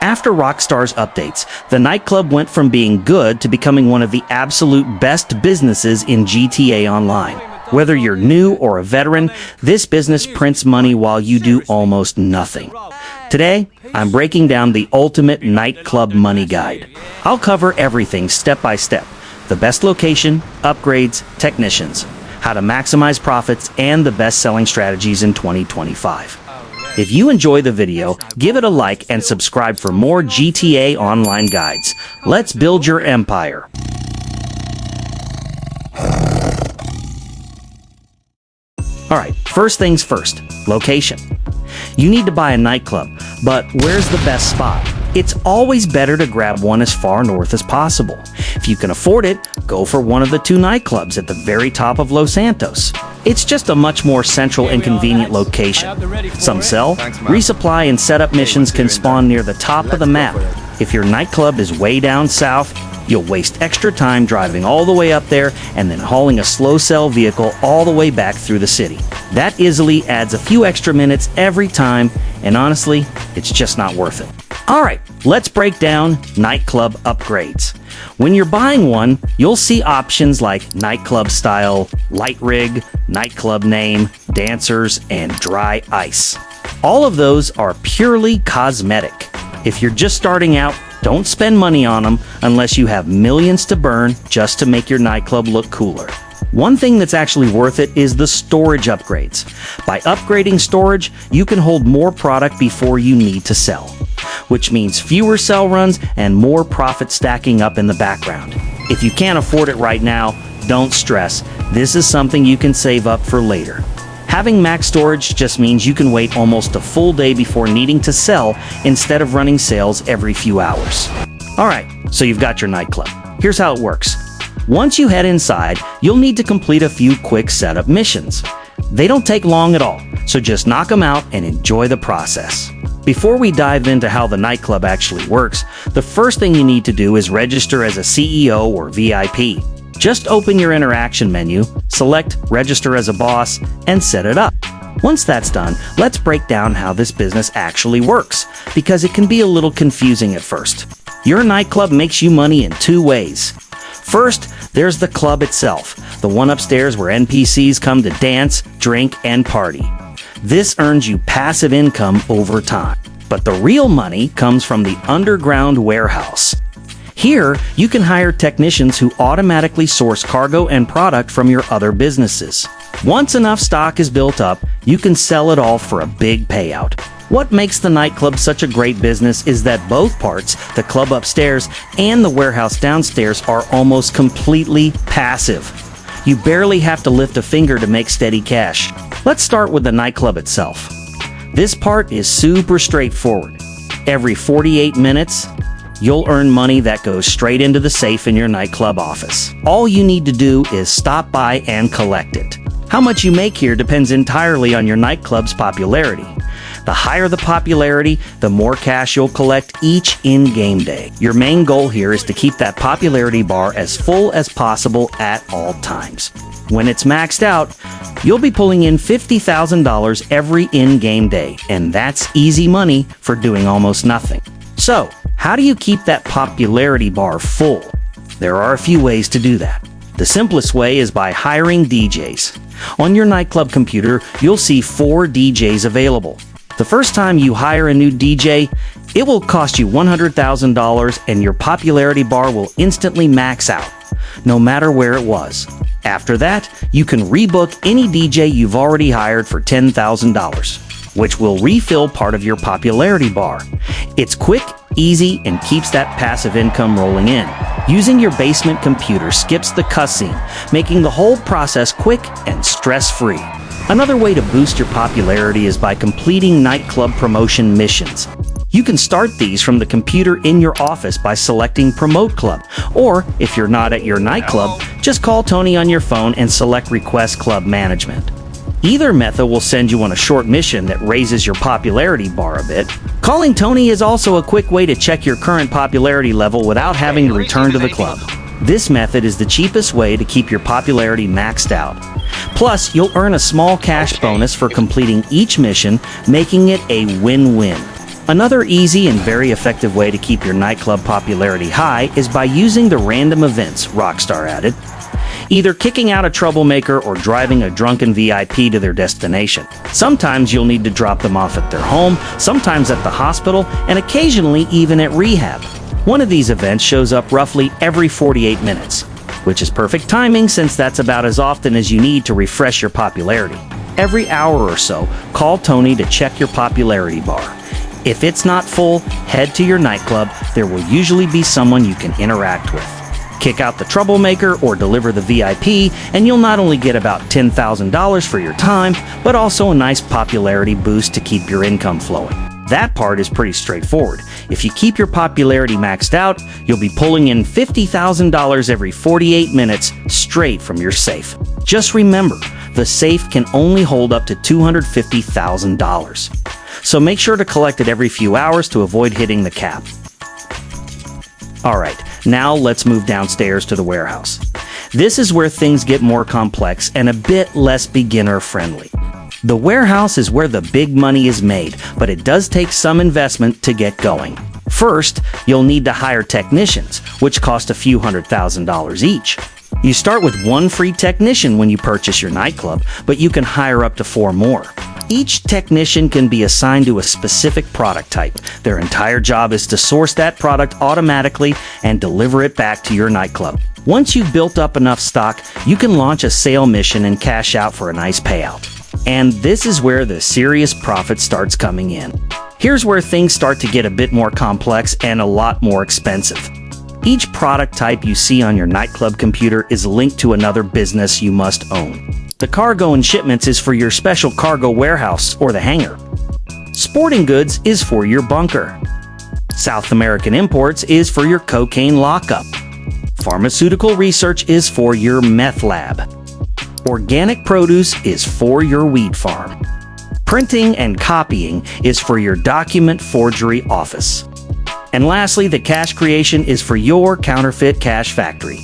After Rockstar's updates, the nightclub went from being good to becoming one of the absolute best businesses in GTA Online. Whether you're new or a veteran, this business prints money while you do almost nothing. Today, I'm breaking down the ultimate Nightclub Money guide. I'll cover everything step by step: the best location, upgrades, technicians, how to maximize profits, and the best-selling strategies in 2025. If you enjoy the video, give it a like and subscribe for more GTA Online guides. Let's build your empire. Alright, first things first, location. You need to buy a nightclub, but where's the best spot? It's always better to grab one as far north as possible. If you can afford it, go for one of the two nightclubs at the very top of Los Santos. It's just a much more central and convenient location. Some sell, resupply, and setup missions can spawn near the top of the map. If your nightclub is way down south, you'll waste extra time driving all the way up there and then hauling a slow sell vehicle all the way back through the city. That easily adds a few extra minutes every time, and honestly, it's just not worth it. Alright, let's break down nightclub upgrades. When you're buying one, you'll see options like nightclub style, light rig, nightclub name, dancers, and dry ice. All of those are purely cosmetic. If you're just starting out, don't spend money on them unless you have millions to burn just to make your nightclub look cooler. One thing that's actually worth it is the storage upgrades. By upgrading storage, you can hold more product before you need to sell, which means fewer sell runs and more profit stacking up in the background. If you can't afford it right now, don't stress. This is something you can save up for later. Having max storage just means you can wait almost a full day before needing to sell instead of running sales every few hours. Alright, so you've got your nightclub. Here's how it works. Once you head inside, you'll need to complete a few quick setup missions. They don't take long at all, so just knock them out and enjoy the process. Before we dive into how the nightclub actually works, the first thing you need to do is register as a CEO or VIP. Just open your interaction menu, select Register as a Boss, and set it up. Once that's done, let's break down how this business actually works, because it can be a little confusing at first. Your nightclub makes you money in two ways. First, there's the club itself, the one upstairs where NPCs come to dance, drink, and party. This earns you passive income over time. But the real money comes from the underground warehouse. Here, you can hire technicians who automatically source cargo and product from your other businesses. Once enough stock is built up, you can sell it all for a big payout. What makes the nightclub such a great business is that both parts, the club upstairs and the warehouse downstairs, are almost completely passive. You barely have to lift a finger to make steady cash. Let's start with the nightclub itself. This part is super straightforward. Every 48 minutes, you'll earn money that goes straight into the safe in your nightclub office. All you need to do is stop by and collect it. How much you make here depends entirely on your nightclub's popularity. The higher the popularity, the more cash you'll collect each in-game day. Your main goal here is to keep that popularity bar as full as possible at all times. When it's maxed out, you'll be pulling in $50,000 every in-game day, and that's easy money for doing almost nothing. So, how do you keep that popularity bar full? There are a few ways to do that. The simplest way is by hiring DJs. On your nightclub computer, you'll see 4 DJs available. The first time you hire a new DJ, it will cost you $100,000 and your popularity bar will instantly max out, no matter where it was. After that, you can rebook any DJ you've already hired for $10,000, which will refill part of your popularity bar. It's quick, easy, and keeps that passive income rolling in. Using your basement computer skips the cutscene, making the whole process quick and stress-free. Another way to boost your popularity is by completing nightclub promotion missions. You can start these from the computer in your office by selecting Promote Club, or if you're not at your nightclub, just call Tony on your phone and select Request Club Management. Either method will send you on a short mission that raises your popularity bar a bit. Calling Tony is also a quick way to check your current popularity level without having to return to the club. This method is the cheapest way to keep your popularity maxed out. Plus, you'll earn a small cash bonus for completing each mission, making it a win-win. Another easy and very effective way to keep your nightclub popularity high is by using the random events Rockstar added. Either kicking out a troublemaker or driving a drunken VIP to their destination. Sometimes you'll need to drop them off at their home, sometimes at the hospital, and occasionally even at rehab. One of these events shows up roughly every 48 minutes, which is perfect timing since that's about as often as you need to refresh your popularity. Every hour or so, call Tony to check your popularity bar. If it's not full, head to your nightclub. There will usually be someone you can interact with. Kick out the troublemaker or deliver the VIP, and you'll not only get about $10,000 for your time, but also a nice popularity boost to keep your income flowing. That part is pretty straightforward. If you keep your popularity maxed out, you'll be pulling in $50,000 every 48 minutes straight from your safe. Just remember, the safe can only hold up to $250,000. So make sure to collect it every few hours to avoid hitting the cap. Alright, now let's move downstairs to the warehouse. This is where things get more complex and a bit less beginner-friendly. The warehouse is where the big money is made, but it does take some investment to get going. First, you'll need to hire technicians, which cost a few $100,000 each. You start with one free technician when you purchase your nightclub, but you can hire up to 4 more. Each technician can be assigned to a specific product type. Their entire job is to source that product automatically and deliver it back to your nightclub. Once you've built up enough stock, you can launch a sale mission and cash out for a nice payout. And this is where the serious profit starts coming in. Here's where things start to get a bit more complex and a lot more expensive. Each product type you see on your nightclub computer is linked to another business you must own. The cargo and shipments is for your special cargo warehouse or the hangar. Sporting goods is for your bunker. South American imports is for your cocaine lockup. Pharmaceutical research is for your meth lab. Organic produce is for your weed farm. Printing and copying is for your document forgery office. And lastly, the cash creation is for your counterfeit cash factory.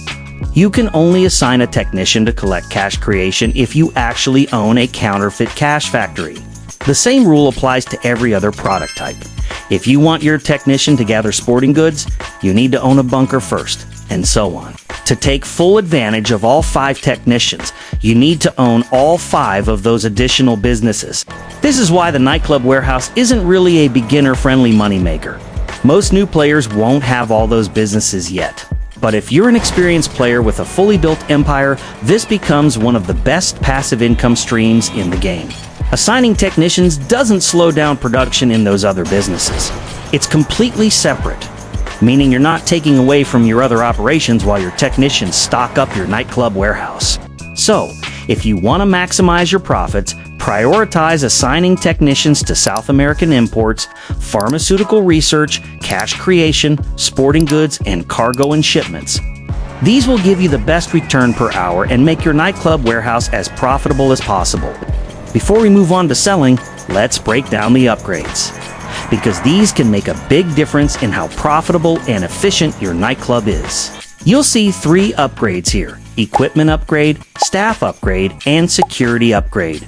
You can only assign a technician to collect cash creation if you actually own a counterfeit cash factory. The same rule applies to every other product type. If you want your technician to gather sporting goods, you need to own a bunker first, and so on. To take full advantage of all 5 technicians, you need to own all 5 of those additional businesses. This is why the nightclub warehouse isn't really a beginner-friendly moneymaker. Most new players won't have all those businesses yet. But if you're an experienced player with a fully built empire, this becomes one of the best passive income streams in the game. Assigning technicians doesn't slow down production in those other businesses. It's completely separate, meaning you're not taking away from your other operations while your technicians stock up your nightclub warehouse. So, if you want to maximize your profits, prioritize assigning technicians to South American imports, pharmaceutical research, cash creation, sporting goods, and cargo and shipments. These will give you the best return per hour and make your nightclub warehouse as profitable as possible. Before we move on to selling, let's break down the upgrades, because these can make a big difference in how profitable and efficient your nightclub is. You'll see 3 upgrades here: equipment upgrade, staff upgrade, and security upgrade.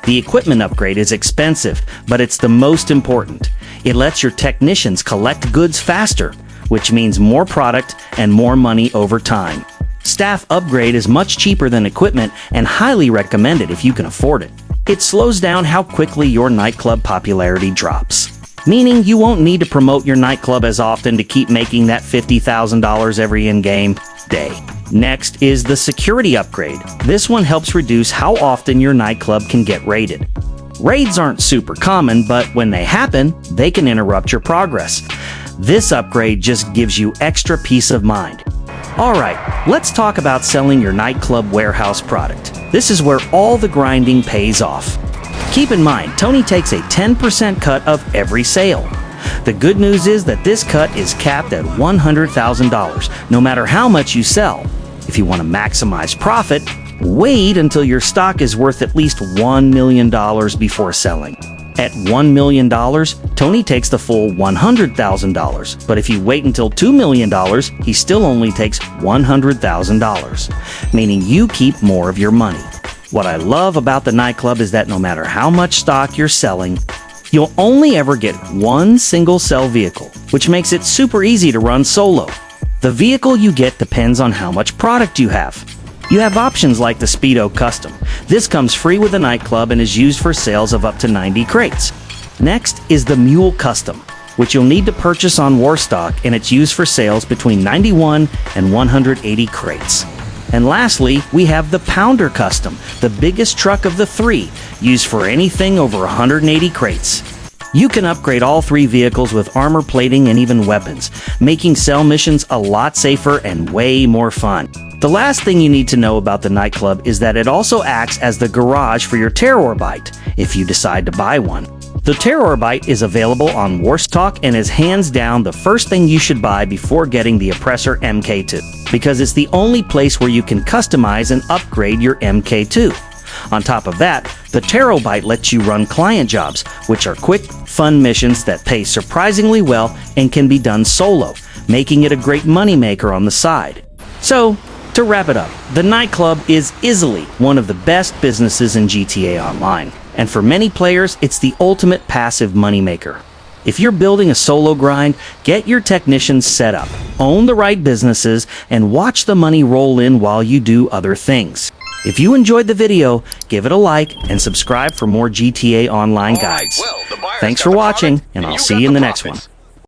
The equipment upgrade is expensive, but it's the most important. It lets your technicians collect goods faster, which means more product and more money over time. Staff upgrade is much cheaper than equipment and highly recommended if you can afford it. It slows down how quickly your nightclub popularity drops, meaning you won't need to promote your nightclub as often to keep making that $50,000 every in-game day. Next is the security upgrade. This one helps reduce how often your nightclub can get raided. Raids aren't super common, but when they happen, they can interrupt your progress. This upgrade just gives you extra peace of mind. Alright, let's talk about selling your nightclub warehouse product. This is where all the grinding pays off. Keep in mind, Tony takes a 10% cut of every sale. The good news is that this cut is capped at $100,000, no matter how much you sell. If you want to maximize profit, wait until your stock is worth at least $1 million before selling. At $1 million, Tony takes the full $100,000, but if you wait until $2 million, he still only takes $100,000, meaning you keep more of your money. What I love about the nightclub is that no matter how much stock you're selling, You'll only ever get one single cell vehicle, which makes it super easy to run solo. The vehicle you get depends on how much product you have. You have options like the Speedo Custom. This comes free with the nightclub and is used for sales of up to 90 crates. Next is the Mule Custom, which you'll need to purchase on Warstock, and it's used for sales between 91 and 180 crates. And lastly, we have the Pounder Custom, the biggest truck of the three, used for anything over 180 crates. You can upgrade all three vehicles with armor plating and even weapons, making cell missions a lot safer and way more fun. The last thing you need to know about the nightclub is that it also acts as the garage for your Terrorbyte, if you decide to buy one. The Terrorbyte is available on Warstock and is hands down the first thing you should buy before getting the Oppressor MK2, because it's the only place where you can customize and upgrade your MK2. On top of that, the Terabyte lets you run client jobs, which are quick, fun missions that pay surprisingly well and can be done solo, making it a great moneymaker on the side. So, to wrap it up, the nightclub is easily one of the best businesses in GTA Online, and for many players, it's the ultimate passive moneymaker. If you're building a solo grind, get your technicians set up, own the right businesses, and watch the money roll in while you do other things. If you enjoyed the video, give it a like and subscribe for more GTA Online guides. Thanks for watching, and I'll see you in the next one.